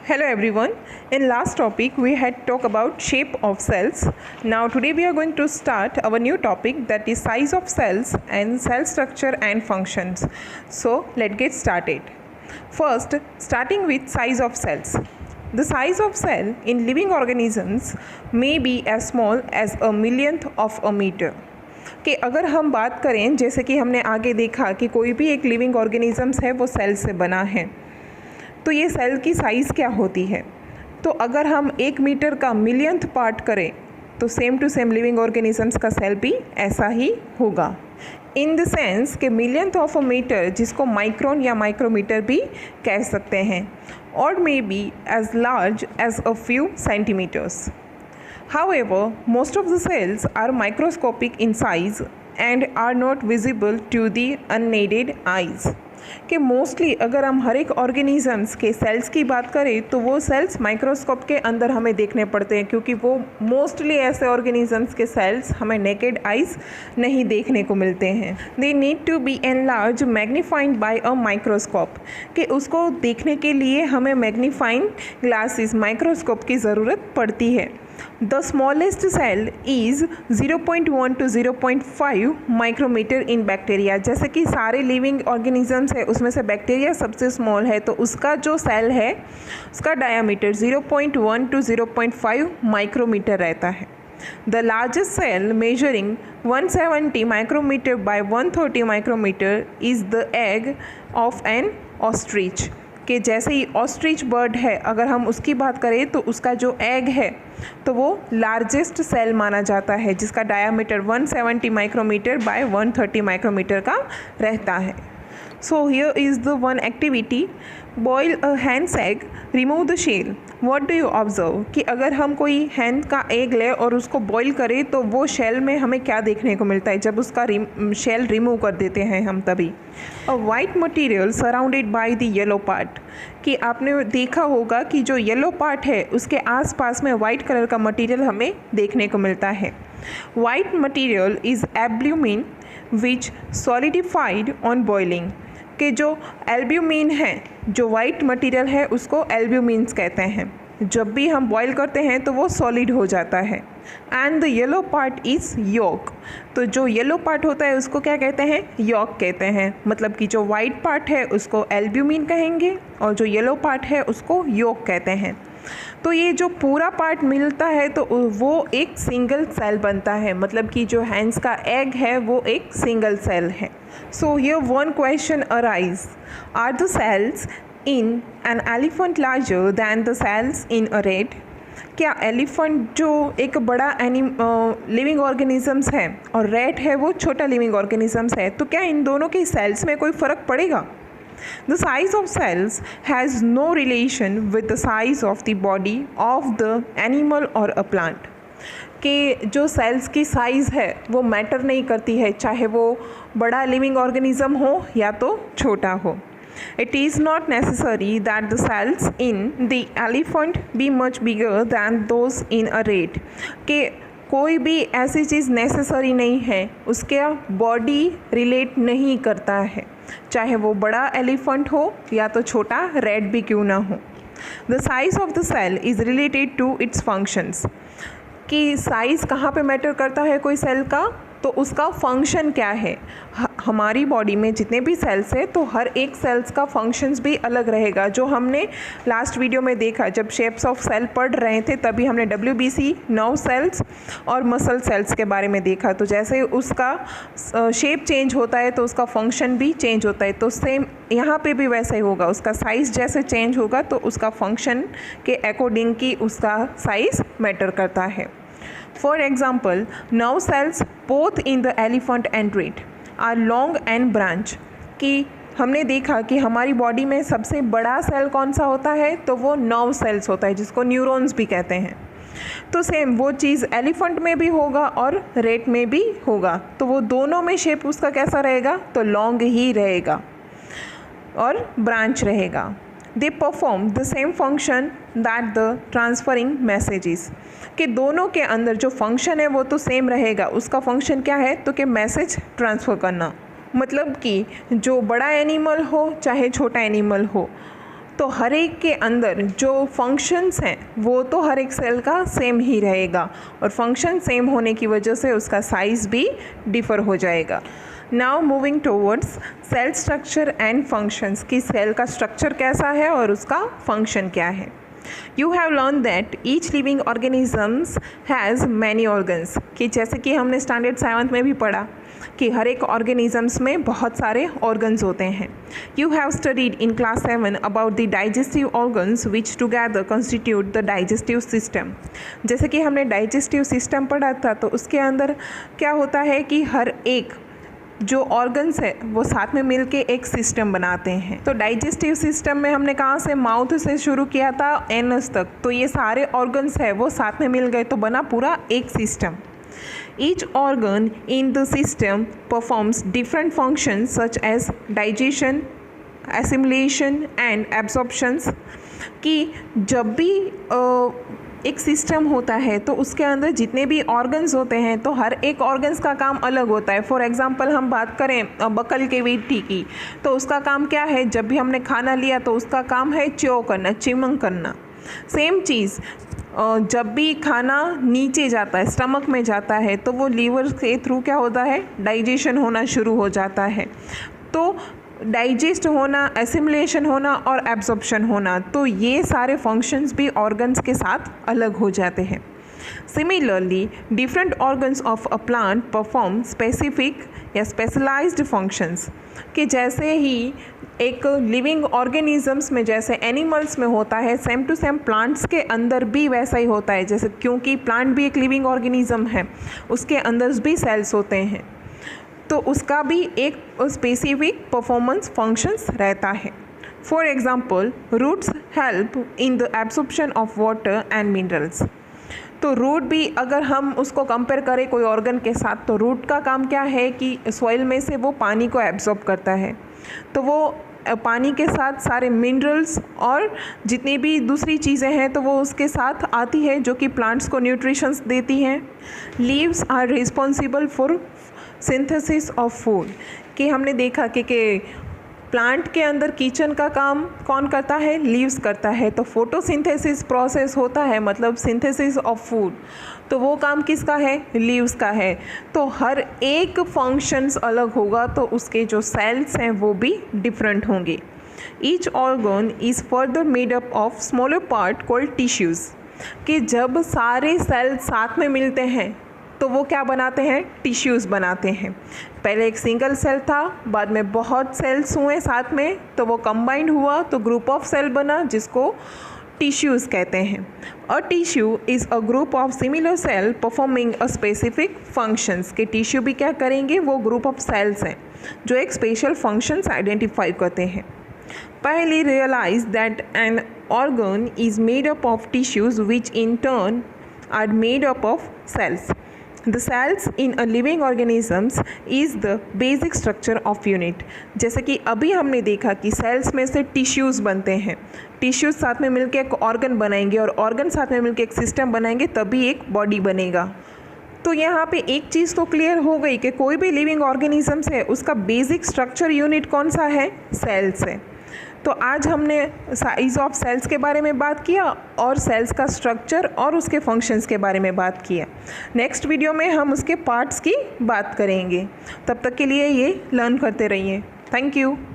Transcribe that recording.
Hello everyone. In last topic we had talked about shape of cells. Now today we are going to start our new topic, that is size of cells and cell structure and functions. So let's get started. First, starting with size of cells. The size of cell in living organisms may be as small as a millionth of a meter. कि अगर हम बात करें, जैसे कि हमने आगे देखा कि कोई भी एक लिविंग ऑर्गेनिजम्स है वो सेल से बना है, तो ये सेल की साइज़ क्या होती है। तो अगर हम 1 मीटर का मिलियंथ पार्ट करें तो same to same living organisms का सेल भी ऐसा ही होगा, इन द सेंस कि मिलियंथ ऑफ अ मीटर, जिसको माइक्रोन या माइक्रोमीटर भी कह सकते हैं, और may be as large as a few centimetres. However, most of the cells are microscopic in size and are not visible to the unaided eyes. कि mostly अगर हम हर एक ऑर्गेनिजम्स के सेल्स की बात करें तो वो सेल्स माइक्रोस्कोप के अंदर हमें देखने पड़ते हैं, क्योंकि वो मोस्टली ऐसे ऑर्गेनिजम्स के सेल्स हमें नेकेड आइज नहीं देखने को मिलते हैं. They need to be enlarge magnified by a microscope, कि उसको देखने के लिए हमें मैग्नीफाइंग ग्लासेस माइक्रोस्कोप की ज़रूरत पड़ती है. The smallest cell is 0.1 to 0.5 micrometre in bacteria. जैसे कि सारे लिविंग ऑर्गेनिजम्स है उसमें से बैक्टीरिया सबसे स्मॉल है, तो उसका जो सेल है उसका डायामीटर 0.1 to 0.5 माइक्रोमीटर रहता है. The largest cell measuring 170 micrometer by 130 micrometer is the egg of an ostrich. कि जैसे ही ऑस्ट्रिच बर्ड है, अगर हम उसकी बात करें तो उसका जो एग है तो वो लार्जेस्ट सेल माना जाता है, जिसका डायामीटर 170 माइक्रोमीटर बाय 130 माइक्रोमीटर का रहता है. So here is the one activity, boil a hen's egg, remove the shell. What do you observe कि अगर हम कोई हैन का एग ले और उसको बॉईल करें तो वो शेल में हमें क्या देखने को मिलता है जब उसका शेल रिमूव कर देते हैं हम तभी. अ white material surrounded by the yellow part, कि आपने देखा होगा कि जो येलो पार्ट है उसके आसपास में वाइट कलर का मटीरियल हमें देखने को मिलता है. White material is albumin which solidified on boiling, कि जो एल्ब्यूमिन है, जो वाइट मटेरियल है उसको एल्ब्यूमिन्स कहते हैं. जब भी हम बॉईल करते हैं तो वो सॉलिड हो जाता है. And the yellow part is yolk, तो जो येलो पार्ट होता है उसको क्या कहते हैं, योक कहते हैं. मतलब कि जो वाइट पार्ट है उसको एल्ब्यूमिन कहेंगे और जो येलो पार्ट है उसको योक कहते हैं. तो ये जो पूरा पार्ट मिलता है तो वो एक सिंगल सेल बनता है, मतलब कि जो हैंस का एग है वो एक सिंगल सेल है. So here one question arise, are the cells in an elephant larger than the cells in a rat. क्या एलिफेंट जो एक बड़ा लिविंग ऑर्गेनिजम्स है और रैट है वो छोटा लिविंग ऑर्गेनिजम्स है, तो क्या इन दोनों के सेल्स में कोई फ़र्क पड़ेगा? The size of cells has no relation with the size of the body of the animal or a plant. कि जो सेल्स की साइज़ है वो मैटर नहीं करती है, चाहे वो बड़ा लिविंग ऑर्गेनिज्म हो या तो छोटा हो. It is not necessary that the cells in the elephant be much bigger than those in a rat. कि कोई भी ऐसी चीज़ नेसेसरी नहीं है, उसके बॉडी रिलेट नहीं करता है, चाहे वो बड़ा एलिफेंट हो या तो छोटा रैट भी क्यों ना हो. The size of the cell is related to its functions, कि साइज़ कहाँ पे मैटर करता है कोई सेल का, तो उसका फंक्शन क्या है. हमारी बॉडी में जितने भी सेल्स हैं तो हर एक सेल्स का फंक्शंस भी अलग रहेगा. जो हमने लास्ट वीडियो में देखा, जब शेप्स ऑफ सेल पढ़ रहे थे तभी हमने WBC, नर्व सेल्स और मसल सेल्स के बारे में देखा. तो जैसे उसका शेप चेंज होता है तो उसका फंक्शन भी चेंज होता है. तो सेम यहाँ पे भी वैसा ही होगा, उसका साइज़ जैसे चेंज होगा तो उसका फंक्शन के अकॉर्डिंग की उसका साइज़ मैटर करता है. For example, nerve cells both in the elephant and rat are long and branch. कि हमने देखा कि हमारी बॉडी में सबसे बड़ा सेल कौन सा होता है, तो वो नर्व सेल्स होता है, जिसको न्यूरॉन्स भी कहते हैं. तो सेम वो चीज़ एलिफेंट में भी होगा और रेट में भी होगा. तो वो दोनों में शेप उसका कैसा रहेगा, तो लॉन्ग ही रहेगा और ब्रांच रहेगा. They perform the same function that the transferring messages, कि दोनों के अंदर जो फंक्शन है वो तो सेम रहेगा. उसका फंक्शन क्या है, तो कि मैसेज ट्रांसफ़र करना. मतलब कि जो बड़ा एनिमल हो चाहे छोटा एनिमल हो, तो हर एक के अंदर जो फंक्शंस हैं वो तो हर एक सेल का सेम ही रहेगा, और फंक्शन सेम होने की वजह से उसका साइज़ भी डिफ़र हो जाएगा। Now moving towards cell structure and functions, कि सेल का स्ट्रक्चर कैसा है और उसका फंक्शन क्या है। You have learned that each living organisms has many organs, कि जैसे कि हमने स्टैंडर्ड 7th में भी पढ़ा कि हर एक ऑर्गेनिजम्स में बहुत सारे ऑर्गन्स होते हैं। You have studied in class 7 about the digestive organs which together constitute the digestive system। जैसे कि हमने डाइजेस्टिव सिस्टम पढ़ा था, तो उसके अंदर क्या होता है कि हर एक जो ऑर्गन्स है वो साथ में मिलके एक सिस्टम बनाते हैं। तो डाइजेस्टिव सिस्टम में हमने कहाँ से, माउथ से शुरू किया था एनस तक, तो ये सारे ऑर्गन्स है वो साथ में मिल गए तो बना पूरा एक system. Each organ in the system performs different functions such as digestion, assimilation and absorptions, कि जब भी एक सिस्टम होता है तो उसके अंदर जितने भी ऑर्गन्स होते हैं तो हर एक ऑर्गन्स का काम अलग होता है। फॉर एग्जांपल हम बात करें बकल के वीटी की, तो उसका काम क्या है, जब भी हमने खाना लिया तो उसका काम है च्यो करना, चिमंग करना। सेम चीज़ जब भी खाना नीचे जाता है, स्टमक में जाता है, तो वो लीवर के थ्रू क्या होता है, डाइजेशन होना शुरू हो जाता है। तो डाइजेस्ट होना, एसिमिलेशन होना और एब्जॉर्प्शन होना, तो ये सारे फंक्शंस भी ऑर्गन्स के साथ अलग हो जाते हैं। Similarly different organs of a plant perform specific या स्पेशलाइज्ड फंक्शंस, कि जैसे ही एक लिविंग ऑर्गेनिजम्स में जैसे एनिमल्स में होता है, सेम टू सेम प्लांट्स के अंदर भी वैसा ही होता है। जैसे क्योंकि प्लांट भी एक लिविंग ऑर्गेनिज्म है, उसके अंदर भी सेल्स होते हैं, तो उसका भी एक स्पेसिफिक परफॉर्मेंस फंक्शंस रहता है। For example roots help in the absorption of water and minerals. तो रूट भी अगर हम उसको कंपेयर करें कोई ऑर्गन के साथ, तो रूट का काम क्या है कि सॉइल में से वो पानी को एब्जॉर्ब करता है, तो वो पानी के साथ सारे मिनरल्स और जितनी भी दूसरी चीज़ें हैं तो वो उसके साथ आती है, जो कि प्लांट्स को न्यूट्रिशंस देती हैं। Leaves are responsible for synthesis of food, कि हमने देखा कि प्लांट के अंदर किचन का काम कौन करता है, लीव्स करता है। तो फोटोसिंथेसिस प्रोसेस होता है, मतलब सिंथेसिस ऑफ फूड, तो वो काम किसका है, लीव्स का है। तो हर एक फंक्शंस अलग होगा, तो उसके जो सेल्स हैं वो भी डिफरेंट होंगे। Each organ is further made up of smaller part called tissues, कि जब सारे सेल साथ में मिलते हैं तो वो क्या बनाते हैं, टिश्यूज़ बनाते हैं। पहले एक सिंगल सेल था, बाद में बहुत सेल्स हुए साथ में, तो वो कंबाइंड हुआ तो ग्रुप ऑफ सेल बना, जिसको टिश्यूज़ कहते हैं। A tissue is a group of similar cell performing a specific functions, के टिश्यू भी क्या करेंगे, वो ग्रुप ऑफ सेल्स हैं जो एक स्पेशल फंक्शंस आइडेंटिफाई करते हैं। पहले realise that an organ is made up of tissues which in turn are made up of cells. The cells in a living organisms is the basic structure of unit। जैसे कि अभी हमने देखा कि sales में से टिश्यूज़ बनते हैं, टिश्यूज़ साथ में मिलकर एक ऑर्गन बनाएंगे और ऑर्गन साथ में मिलकर एक सिस्टम बनाएंगे, तभी एक बॉडी बनेगा। तो यहाँ पे एक चीज़ तो क्लियर हो गई कि कोई भी लिविंग ऑर्गेनिजम्स है उसका बेसिक स्ट्रक्चर यूनिट कौन सा है, सेल्स है। तो आज हमने साइज ऑफ सेल्स के बारे में बात किया और सेल्स का स्ट्रक्चर और उसके फंक्शंस के बारे में बात किया। नेक्स्ट वीडियो में हम उसके पार्ट्स की बात करेंगे। तब तक के लिए ये लर्न करते रहिए। Thank you.